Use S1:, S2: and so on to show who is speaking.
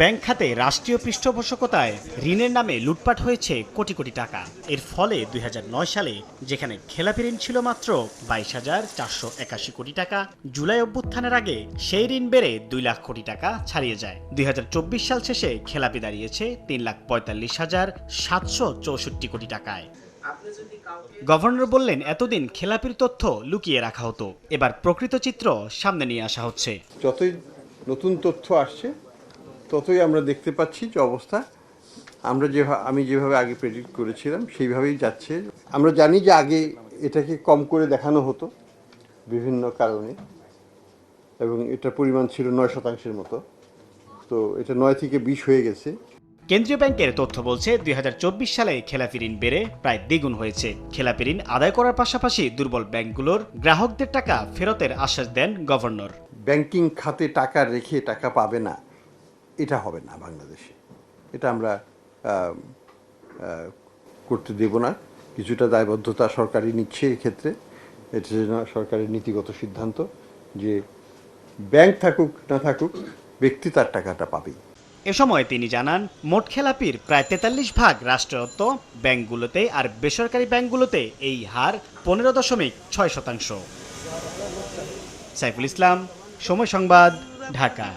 S1: Bank খাতে রাষ্ট্রীয় পৃষ্ঠপোষকতায় ঋণের নামে লুটপাট হয়েছে কোটি কোটি টাকা। এর ফলে ২০০৯ সালে যেখানে খেলাপি ঋণ ছিল মাত্র ২২,৪৮১ কোটি টাকা, জুলাই অভ্যুত্থানের আগে সেই ঋণ বেড়ে ২ লাখ কোটি টাকা ছাড়িয়ে যায়। ২০২৪ সাল শেষে খেলাপি দাঁড়িয়েছে ৩,৪৫,৭৬৪ কোটি টাকায়। গভর্নর বললেন, এতদিন খেলাপির তথ্য লুকিয়ে রাখা হতো, এবার প্রকৃত চিত্র সামনে নিয়ে আসা হচ্ছে।
S2: যতই নতুন তথ্য আসছে ততই আমরা দেখতে পাচ্ছি যে অবস্থা আমি যেভাবে আগে প্রেডিক্ট করেছিলাম সেইভাবেই যাচ্ছে। আমরা জানি যে আগে এটাকে কম করে দেখানো হতো বিভিন্ন কারণে, এবং এটার পরিমাণ ছিল ৯% মতো, তো এটা ৯ থেকে ২০ হয়ে গেছে।
S1: কেন্দ্রীয় ব্যাংকের তথ্য বলছে ২০২৪ সালে খেলাপি ঋণ বেড়ে প্রায় দ্বিগুণ হয়েছে। খেলাপি ঋণ আদায় করার পাশাপাশি দুর্বল ব্যাংকগুলোর গ্রাহকদের টাকা ফেরতের আশ্বাস দেন গভর্নর।
S2: ব্যাংকিং খাতে টাকা রেখে টাকা পাবে না, এটা হবে না বাংলাদেশে। এটা আমরা করতে দেব না। কিছুটা দায়বদ্ধতা সরকারই নিচ্ছে এক্ষেত্রে। এটা সরকারের নীতিগত সিদ্ধান্ত যে ব্যাংক থাকুক না থাকুক ব্যক্তি তার টাকাটা পাবেই।
S1: এ সময় তিনি জানান, মোট খেলাপির প্রায় ৪৩% রাষ্ট্রায়ত্ত ব্যাংকগুলোতে, আর বেসরকারি ব্যাংকগুলোতে এই হার ১৫.৬%। সাইফুল ইসলাম, সময় সংবাদ, ঢাকা।